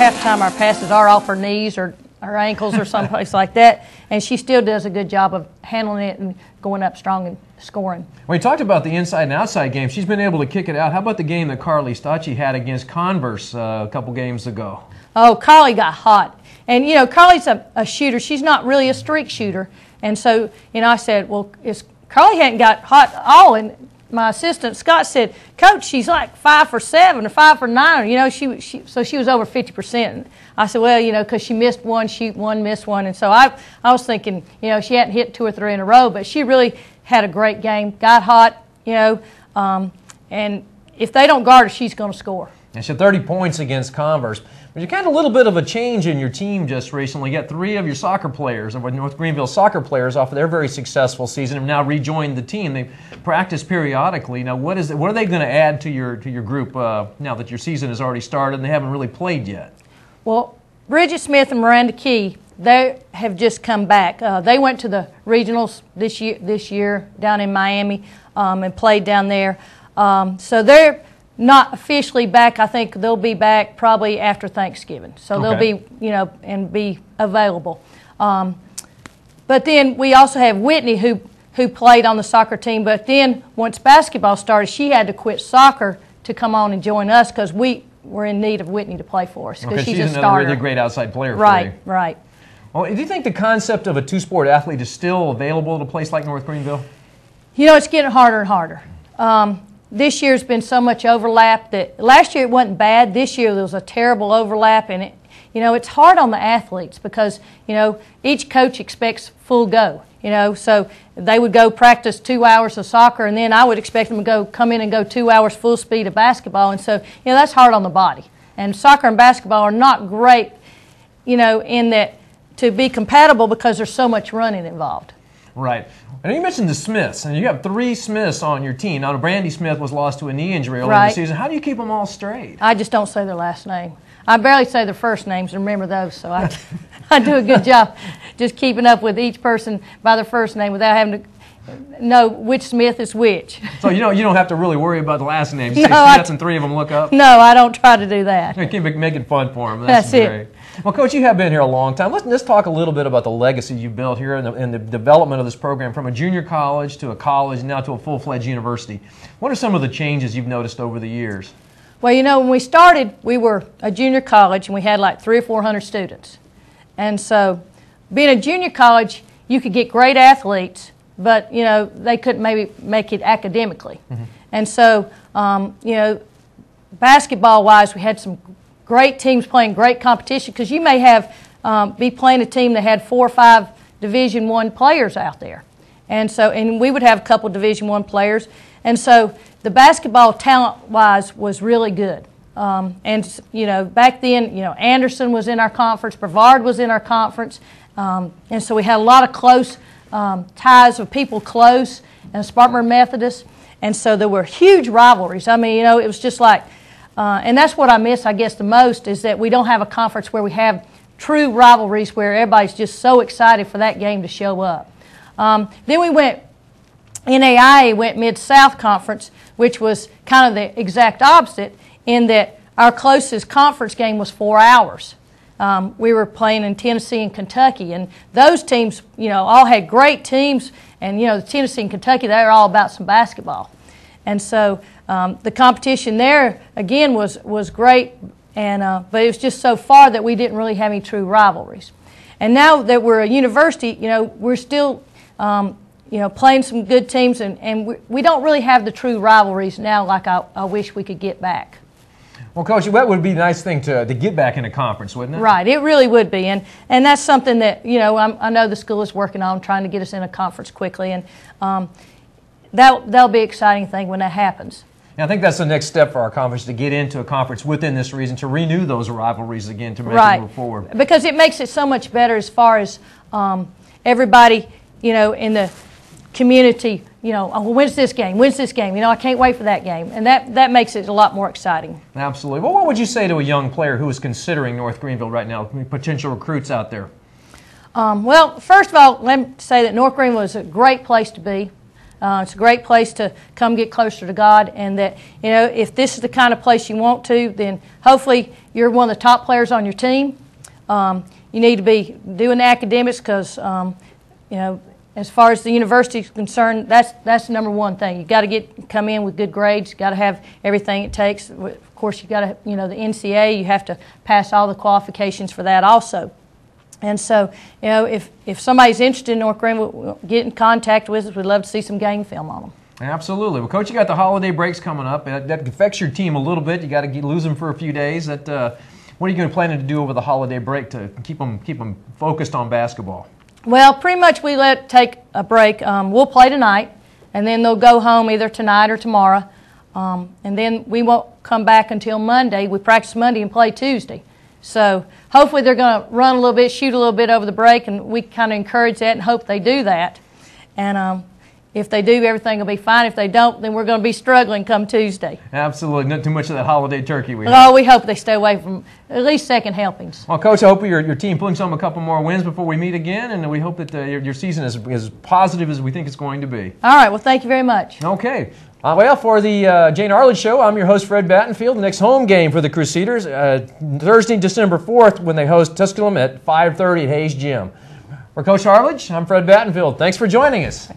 half the time our passes are off her knees or her ankles or someplace like that, and she still does a good job of handling it and going up strong and scoring. Well, you talked about the inside and outside game. She's been able to kick it out. How about the game that Carly Stacci had against Converse a couple games ago? Oh, Carly got hot. And, you know, Carly's a shooter. She's not really a streak shooter. And so, you know, I said, well, Carly hadn't got hot at all. And my assistant, Scott, said, Coach, she's like 5 for 7 or 5 for 9. You know, so she was over 50%. And I said, well, you know, because she missed one, shoot one, miss one. And so I was thinking, you know, she hadn't hit 2 or 3 in a row, but she really had a great game, got hot, you know, and if they don't guard her, she's going to score. And she had 30 points against Converse. But you had a little bit of a change in your team just recently. You got 3 of your soccer players, North Greenville soccer players, off of their very successful season have now rejoined the team. They practice periodically. Now, what are they going to add to your group now that your season has already started and they haven't really played yet? Well, Bridget Smith and Miranda Key, they have just come back. They went to the regionals this year down in Miami and played down there. So they're not officially back. I think they'll be back probably after Thanksgiving. So they'll be, you know, and be available. But then we also have Whitney who played on the soccer team. But then once basketball started, she had to quit soccer to come on and join us because we were in need of Whitney to play for us because she's a starter. Another really great outside player for you. Right. Well, do you think the concept of a 2-sport athlete is still available at a place like North Greenville? You know, it's getting harder and harder. This year's been so much overlap that last year it wasn't bad. This year there was a terrible overlap, and you know, it's hard on the athletes because, you know, each coach expects full go. You know, so they would go practice 2 hours of soccer, and then I would expect them to come in and go 2 hours full speed of basketball, and so, you know, that's hard on the body. And soccer and basketball are not great, you know, in that to be compatible because there's so much running involved. Right. And you mentioned the Smiths, and you have 3 Smiths on your team. Now, Brandy Smith was lost to a knee injury earlier in the season. How do you keep them all straight? I just don't say their last name. I barely say their first names and remember those, so I do a good job just keeping up with each person by their first name without having to know which Smith is which. So you don't have to really worry about the last name. You say Smiths and 3 of them look up? No, I don't try to do that. You keep making it fun for them. That's great. It. Well, Coach, you have been here a long time. Let's talk a little bit about the legacy you built here and the development of this program from a junior college to a college, now to a full-fledged university. What are some of the changes you've noticed over the years? Well, you know, when we started, we were a junior college, and we had like 300 or 400 students. And so being a junior college, you could get great athletes, but, you know, they couldn't maybe make it academically. Mm-hmm. And so, you know, basketball-wise, we had some great teams playing great competition because you may have be playing a team that had 4 or 5 Division I players out there, and we would have a couple of Division I players, and so the basketball talent-wise was really good. And you know, back then, you know, Anderson was in our conference, Brevard was in our conference, and so we had a lot of close ties of people close, and Spartanburg Methodist, and so there were huge rivalries. I mean, you know, it was just like. And that's what I miss, I guess, the most is that we don't have a conference where we have true rivalries where everybody's just so excited for that game to show up. Then we went, NAIA went Mid-South Conference, which was kind of the exact opposite in that our closest conference game was 4 hours. We were playing in Tennessee and Kentucky, and those teams, you know, all had great teams, and, you know, the Tennessee and Kentucky, they were all about some basketball. And so the competition there, again, was great, and but it was just so far that we didn't really have any true rivalries. And now that we're a university, you know, we're still, you know, playing some good teams, and we don't really have the true rivalries now like I wish we could get back. Well, Coach, that would be a nice thing to get back in a conference, wouldn't it? Right, it really would be, and that's something that, you know, I know the school is working on, trying to get us in a conference quickly, and that'll be an exciting thing when that happens. Yeah, I think that's the next step for our conference, to get into a conference within this region, to renew those rivalries again, to make it move forward. Because it makes it so much better as far as everybody, you know, in the community, you know, oh, when's this game? When's this game? You know, I can't wait for that game. And that makes it a lot more exciting. Absolutely. Well, what would you say to a young player who is considering North Greenville right now, potential recruits out there? Well, first of all, let me say that North Greenville is a great place to be. It's a great place to come get closer to God, and that, you know, if this is the kind of place you want to, then hopefully you're one of the top players on your team. You need to be doing the academics because, you know, as far as the university is concerned, that's the number one thing. You got to come in with good grades. You got to have everything it takes. Of course, you got to, you know, the NCAA. You have to pass all the qualifications for that also. And so, you know, if somebody's interested in North Greenville, get in contact with us. We'd love to see some game film on them. Absolutely. Well, Coach, you got the holiday breaks coming up. That affects your team a little bit. You got to lose them for a few days. What are you going to plan to do over the holiday break to keep them focused on basketball? Well, pretty much we take a break. We'll play tonight, and then they'll go home either tonight or tomorrow. And then we won't come back until Monday. We practice Monday and play Tuesday. So hopefully they're going to run a little bit, shoot a little bit over the break, and we kind of encourage that and hope they do that. And if they do, everything will be fine. If they don't, then we're going to be struggling come Tuesday. Absolutely. Not too much of that holiday turkey we have. Oh, we hope they stay away from at least second helpings. Well, Coach, I hope your team pulls on a couple more wins before we meet again, and we hope that your season is as positive as we think it's going to be. All right. Well, thank you very much. Okay. Well, for the Jayne Arledge Show, I'm your host, Fred Battenfield. The next home game for the Crusaders, Thursday, December 4th, when they host Tusculum at 5:30 at Hayes Gym. For Coach Arledge, I'm Fred Battenfield. Thanks for joining us.